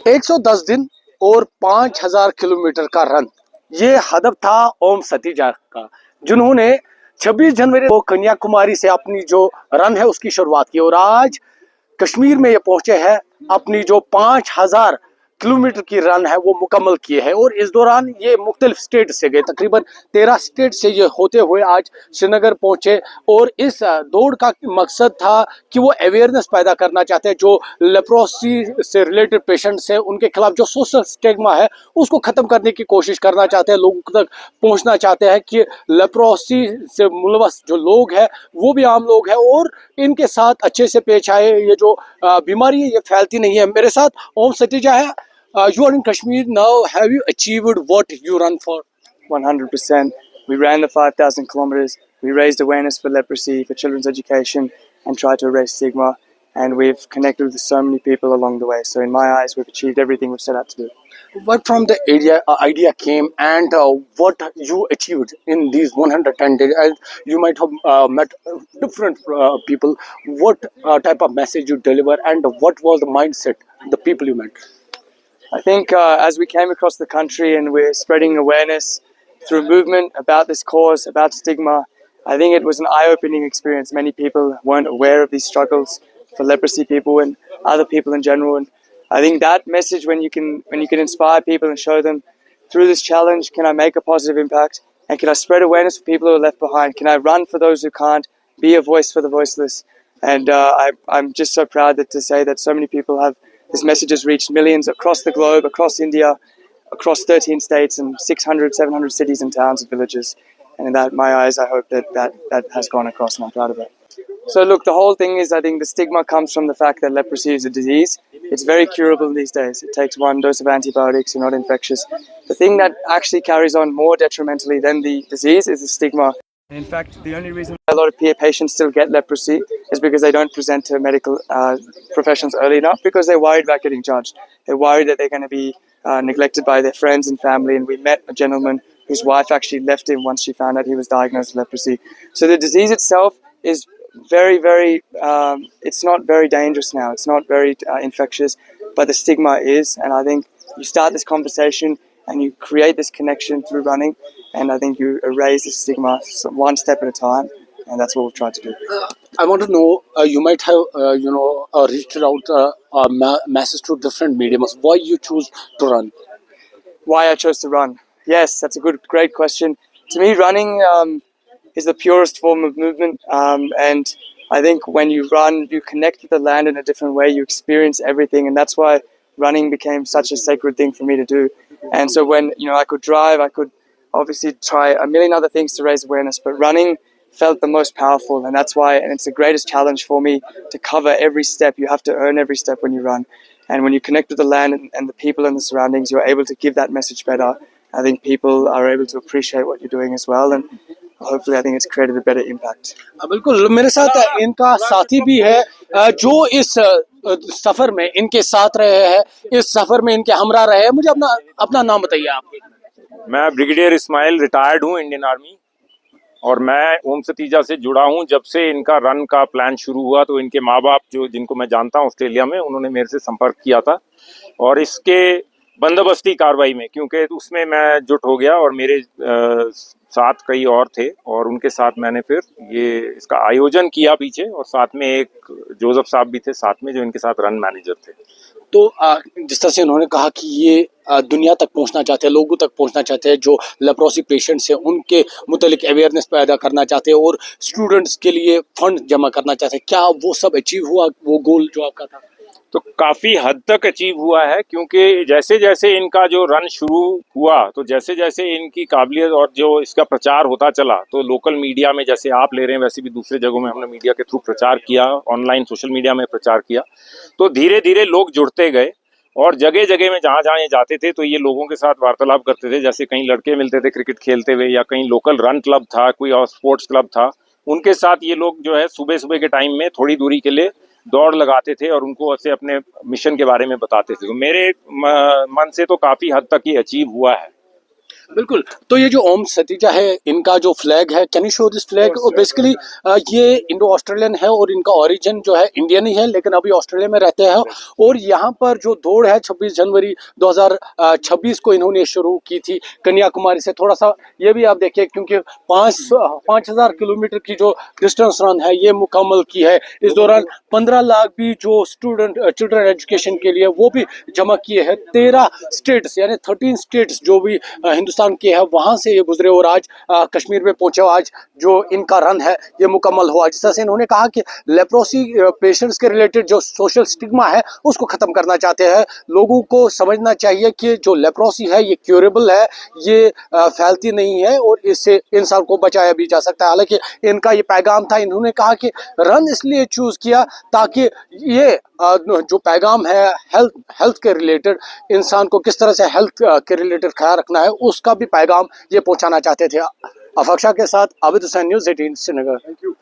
110 दिन और 5000 किलोमीटर का रन, ये हदफ था ओम सतीजा का, जिन्होंने 26 जनवरी को कन्याकुमारी से अपनी जो रन है उसकी शुरुआत की और आज कश्मीर में ये पहुंचे हैं। अपनी जो 5000 किलोमीटर की रन है वो मुकम्मल किए हैं और इस दौरान ये मुख्तलिफ स्टेट से गए, तकरीबन 13 स्टेट से ये होते हुए आज श्रीनगर पहुंचे। और इस दौड़ का मकसद था कि वो अवेयरनेस पैदा करना चाहते हैं, जो लेप्रोसी से रिलेटेड पेशेंट्स हैं उनके खिलाफ जो सोशल स्टिग्मा है उसको ख़त्म करने की कोशिश करना चाहते हैं, लोगों तक पहुंचना चाहते हैं कि लेप्रोसी से मुलवस जो लोग हैं वो भी आम लोग हैं और इनके साथ अच्छे से पेश आए। ये जो बीमारी है ये फैलती नहीं है। मेरे साथ ओम सतीजा है। You are in Kashmir now. Have you achieved what you run for? 100%. We ran the 5,000 kilometers. We raised awareness for leprosy, for children's education, and tried to erase stigma. And we've connected with so many people along the way. So in my eyes, we've achieved everything we've set out to do. What from the idea came and what you achieved in these 110 days? You might have met different people. What type of message you deliver and what was the mindset, the people you met? I think as we came across the country and we're spreading awareness through movement about this cause, about stigma, I think it was an eye-opening experience. Many people weren't aware of these struggles for leprosy people and other people in general. And I think that message, when you can inspire people and show them through this challenge, can I make a positive impact? And can I spread awareness for people who are left behind? Can I run for those who can't? Be a voice for the voiceless? And I'm just so proud to say that so many people have. This message has reached millions across the globe, across India, across 13 states and 600, 700 cities and towns and villages. And in my eyes, I hope that has gone across and I'm proud of it. So look, the whole thing is, I think the stigma comes from the fact that leprosy is a disease. It's very curable these days. It takes one dose of antibiotics, you're not infectious. The thing that actually carries on more detrimentally than the disease is the stigma. In fact, the only reason a lot of patients still get leprosy is because they don't present to medical professionals early enough, because they're worried about getting judged. They're worried that they're going to be neglected by their friends and family. And we met a gentleman whose wife actually left him once she found out he was diagnosed with leprosy. So the disease itself is very, very, it's not very dangerous now. It's not very infectious, but the stigma is. And I think you start this conversation and you create this connection through running, and I think you erase the stigma one step at a time, and that's what we've tried to do. I want to know, you might have reached out message to different mediums. Why you choose to run? Why I chose to run? Yes, that's a great question. To me, running is the purest form of movement, and I think when you run, you connect with the land in a different way. You experience everything, and that's why running became such a sacred thing for me to do. And so when I could drive, I could obviously try a million other things to raise awareness, but running felt the most powerful, and that's why, and it's the greatest challenge for me to cover every step. You have to earn every step when you run, and when you connect with the land and the people and the surroundings, you're able to give that message better. I think people are able to appreciate what you're doing as well, and hopefully I think it's created a better impact. बिल्कुल, मेरे साथ इनका साथी भी है जो इस सफर में इनके साथ रहे हैं, इस सफर में इनके हमरा रहे हैं। मुझे अपना नाम बताइए आप। मैं ब्रिगेडियर इस्माइल, रिटायर्ड हूँ इंडियन आर्मी, और मैं ओम सतीजा से जुड़ा हूँ। जब से इनका रन का प्लान शुरू हुआ तो इनके माँ बाप, जो जिनको मैं जानता हूँ ऑस्ट्रेलिया में, उन्होंने मेरे से संपर्क किया था, और इसके बंदोबस्ती कार्रवाई में, क्योंकि उसमें मैं जुट हो गया और मेरे साथ कई और थे, और उनके साथ मैंने फिर ये इसका आयोजन किया पीछे, और साथ में एक जोसेफ साहब भी थे साथ में, जो इनके साथ रन मैनेजर थे। तो जिस तरह से उन्होंने कहा कि ये दुनिया तक पहुंचना चाहते हैं, लोगों तक पहुंचना चाहते हैं, जो लेप्रोसी पेशेंट्स हैं उनके मुतालिक अवेयरनेस पैदा करना चाहते हैं और स्टूडेंट्स के लिए फंड जमा करना चाहते हैं, क्या वो सब अचीव हुआ, वो गोल जो आपका था? तो काफ़ी हद तक अचीव हुआ है, क्योंकि जैसे जैसे इनका जो रन शुरू हुआ, तो जैसे जैसे इनकी काबिलियत और जो इसका प्रचार होता चला, तो लोकल मीडिया में जैसे आप ले रहे हैं, वैसे भी दूसरे जगहों में हमने मीडिया के थ्रू प्रचार किया, ऑनलाइन सोशल मीडिया में प्रचार किया, तो धीरे धीरे लोग जुड़ते गए, और जगह जगह में जहाँ जहाँ ये जाते थे तो ये लोगों के साथ वार्तालाप करते थे। जैसे कहीं लड़के मिलते थे क्रिकेट खेलते हुए, या कहीं लोकल रन क्लब था, कोई और स्पोर्ट्स क्लब था, उनके साथ ये लोग जो है सुबह सुबह के टाइम में थोड़ी दूरी के लिए दौड़ लगाते थे और उनको ऐसे अपने मिशन के बारे में बताते थे। तो मेरे मन से तो काफ़ी हद तक ये अचीव हुआ है। बिल्कुल। तो ये जो ओम सतीजा है, इनका जो फ्लैग है, can you show this flag? और बेसिकली ये इंडो ऑस्ट्रेलियन है और इनका ओरिजिन जो है इंडियन ही है, लेकिन अभी ऑस्ट्रेलिया में रहते हैं। और यहाँ पर जो दौड़ है 26 जनवरी 2026 को इन्होंने शुरू की थी कन्याकुमारी से। थोड़ा सा ये भी आप देखिए, क्योंकि 5,000 किलोमीटर की जो डिस्टेंस रन है ये मुकम्मल की है। इस दौरान 15 लाख भी जो स्टूडेंट चिल्ड्रन एजुकेशन के लिए वो भी जमा किए हैं। 13 स्टेट्स यानी 13 स्टेट्स जो भी हिंदुस्तान के हैं वहां से ये गुजरे और आज कश्मीर में पहुंचे। आज जो इनका रन है ये मुकम्मल हुआ। जिस तरह से इन्होंने कहा कि लेप्रोसी पेशेंट्स के रिलेटेड जो सोशल स्टिग्मा है उसको खत्म करना चाहते हैं। लोगों को समझना चाहिए कि जो लेप्रोसी है ये क्यूरेबल है, ये फैलती नहीं है और इससे इंसान को बचाया भी जा सकता है। हालांकि इनका ये पैगाम था। इन्होंने कहा कि रन इसलिए चूज किया ताकि ये जो पैगाम है हेल्थ के रिलेटेड, इंसान को किस तरह से हेल्थ के रिलेटेड ख्याल रखना है उसका भी पैगाम ये पहुंचाना चाहते थे। अफाक्षा के साथ आबिद हुसैन, न्यूज़ 18 श्रीनगर।